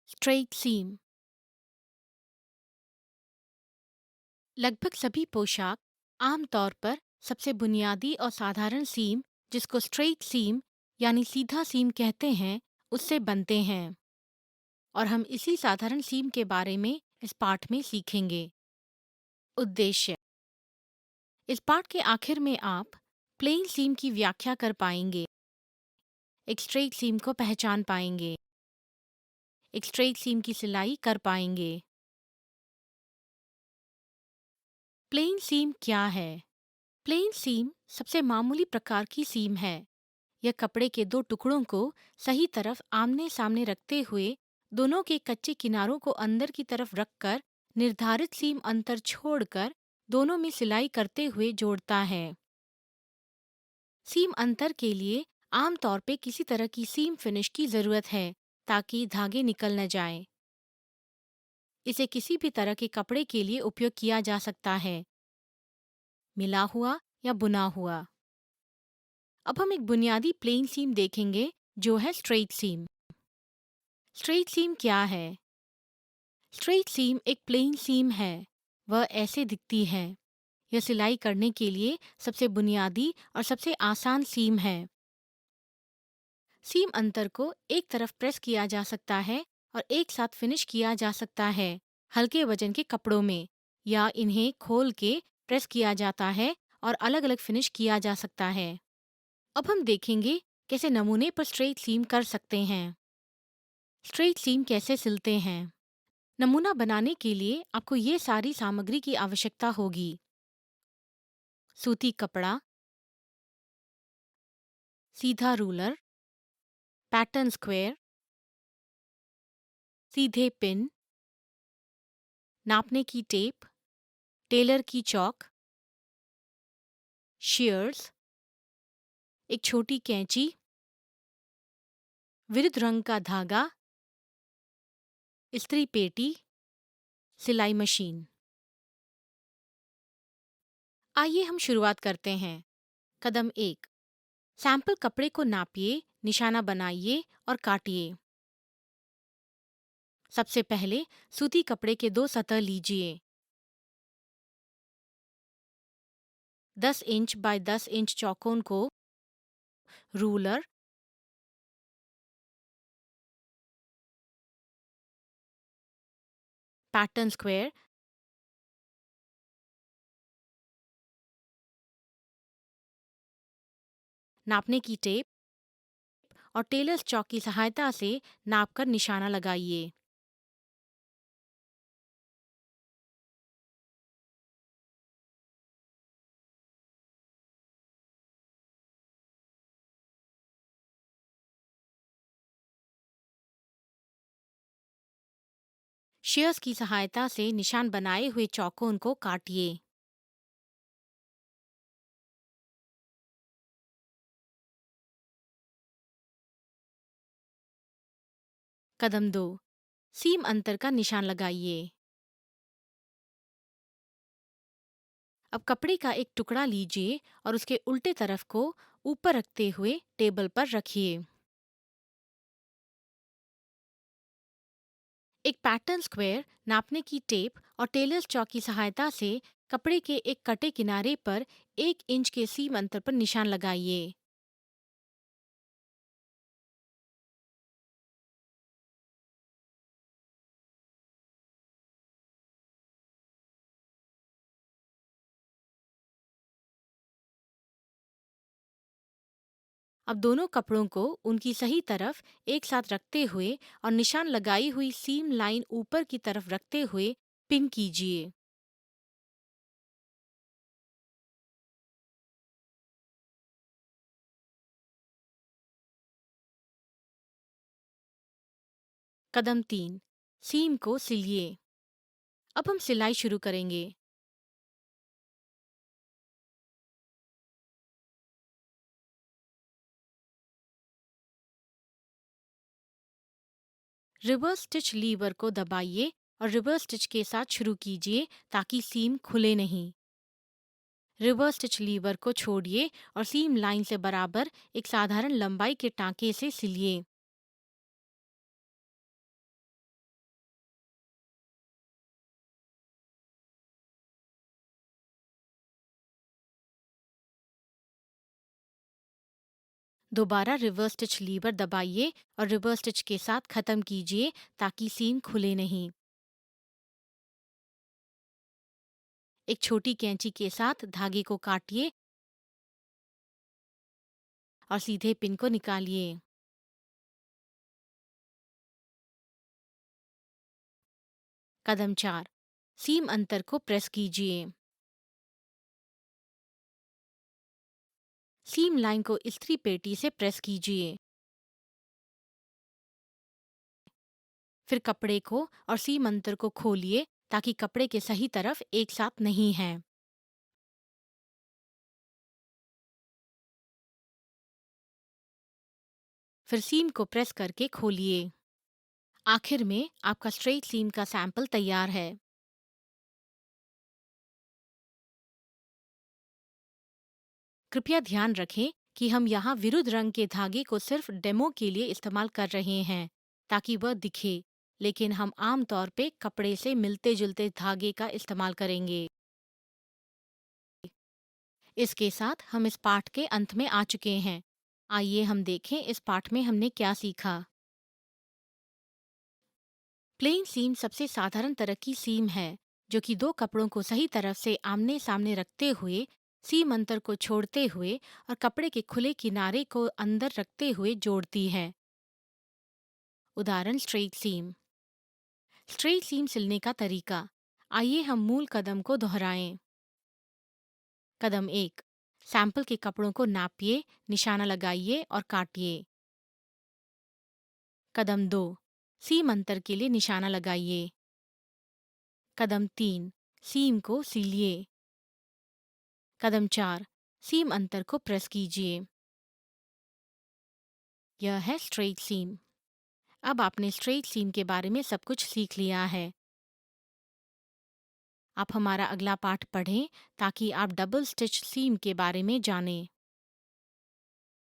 Straight सीम। लगभग सभी पोशाक आमतौर पर सबसे बुनियादी और साधारण सीम, जिसको स्ट्रेट सीम यानी सीधा सीम कहते हैं, उससे बनते हैं। और हम इसी साधारण सीम के बारे में इस पाठ में सीखेंगे। उद्देश्य: इस पाठ के आखिर में आप प्लेन सीम की व्याख्या कर पाएंगे, एक स्ट्रेट सीम को पहचान पाएंगे, एक स्ट्रेट सीम की सिलाई कर पाएंगे। प्लेन सीम क्या है? प्लेन सीम सबसे मामूली प्रकार की सीम है। यह कपड़े के दो टुकड़ों को सही तरफ आमने सामने रखते हुए दोनों के कच्चे किनारों को अंदर की तरफ रखकर निर्धारित सीम अंतर छोड़कर दोनों में सिलाई करते हुए जोड़ता है। सीम अंतर के लिए आमतौर पे किसी तरह की सीम फिनिश की जरूरत है ताकि धागे निकल न जाएं। इसे किसी भी तरह के कपड़े के लिए उपयोग किया जा सकता है, मिला हुआ या बुना हुआ। अब हम एक बुनियादी प्लेन सीम देखेंगे, जो है स्ट्रेट सीम। स्ट्रेट सीम क्या है? स्ट्रेट सीम एक प्लेन सीम है। वह ऐसे दिखती है। यह सिलाई करने के लिए सबसे बुनियादी और सबसे आसान सीम है। सीम अंतर को एक तरफ प्रेस किया जा सकता है और एक साथ फिनिश किया जा सकता है हल्के वजन के कपड़ों में, या इन्हें खोल के प्रेस किया जाता है और अलग अलग फिनिश किया जा सकता है। अब हम देखेंगे कैसे नमूने पर स्ट्रेट सीम कर सकते हैं। स्ट्रेट सीम कैसे सिलते हैं? नमूना बनाने के लिए आपको ये सारी सामग्री की आवश्यकता होगी: सूती कपड़ा, सीधा रूलर, पैटर्न स्क्वायर, सीधे पिन, नापने की टेप, टेलर की चौक, shears, एक छोटी कैंची, विरुद्ध रंग का धागा, इस्त्री पेटी, सिलाई मशीन। आइए हम शुरुआत करते हैं। कदम 1: सैंपल कपड़े को नापिए, निशाना बनाइए और काटिए। सबसे पहले सूती कपड़े के दो सतह लीजिए। 10 इंच बाय 10 इंच चौकोन को रूलर, पैटर्न स्क्वायर, नापने की टेप और टेलर्स चौक की सहायता से नापकर निशाना लगाइए। शेयर्स की सहायता से निशान बनाए हुए चौकोन को काटिए। कदम 2: सीम अंतर का निशान लगाइए। अब कपड़े का एक टुकड़ा लीजिए और उसके उल्टे तरफ को ऊपर रखते हुए टेबल पर रखिए। एक पैटर्न स्क्वायर नापने की टेप और टेलर्स चौक की सहायता से कपड़े के एक कटे किनारे पर 1 इंच के सीम अंतर पर निशान लगाइए। अब दोनों कपड़ों को उनकी सही तरफ एक साथ रखते हुए और निशान लगाई हुई सीम लाइन ऊपर की तरफ रखते हुए पिन कीजिए। कदम 3: सीम को सिलिए। अब हम सिलाई शुरू करेंगे। रिवर्स स्टिच लीवर को दबाइए और रिवर्स स्टिच के साथ शुरू कीजिए ताकि सीम खुले नहीं। रिवर्स स्टिच लीवर को छोड़िए और सीम लाइन से बराबर एक साधारण लंबाई के टांके से सिलिए। दोबारा रिवर्स स्टिच लीवर दबाइए और रिवर्स स्टिच के साथ खत्म कीजिए ताकि सीम खुले नहीं। एक छोटी कैंची के साथ धागे को काटिए और सीधे पिन को निकालिए। कदम 4, सीम अंतर को प्रेस कीजिए। सीम लाइन को इस्त्री पेटी से प्रेस कीजिए। फिर कपड़े को और सीम अंतर को खोलिए ताकि कपड़े के सही तरफ एक साथ नहीं हैं। फिर सीम को प्रेस करके खोलिए। आखिर में आपका स्ट्रेट सीम का सैंपल तैयार है। कृपया ध्यान रखें कि हम यहाँ विरुद्ध रंग के धागे को सिर्फ डेमो के लिए इस्तेमाल कर रहे हैं ताकि वह दिखे, लेकिन हम आम तौर पे कपड़े से मिलते जुलते धागे का इस्तेमाल करेंगे। इसके साथ हम इस पाठ के अंत में आ चुके हैं। आइए हम देखें इस पाठ में हमने क्या सीखा। प्लेन सीम सबसे साधारण तरह की सीम है जो कि दो कपड़ों को सही तरफ से आमने सामने रखते हुए, सीम अंतर को छोड़ते हुए और कपड़े के खुले किनारे को अंदर रखते हुए जोड़ती है। उदाहरण स्ट्रेट सीम। स्ट्रेट सीम सिलने का तरीका। आइए हम मूल कदम को दोहराएं। कदम 1, सैंपल के कपड़ों को नापिए, निशाना लगाइए और काटिए। कदम 2, सीम अंतर के लिए निशाना लगाइए। कदम 3, सीम को सिलिए। कदम 4, सीम अंतर को प्रेस कीजिए। यह है स्ट्रेट सीम। अब आपने स्ट्रेट सीम के बारे में सब कुछ सीख लिया है। आप हमारा अगला पाठ पढ़ें ताकि आप डबल स्टिच सीम के बारे में जानें।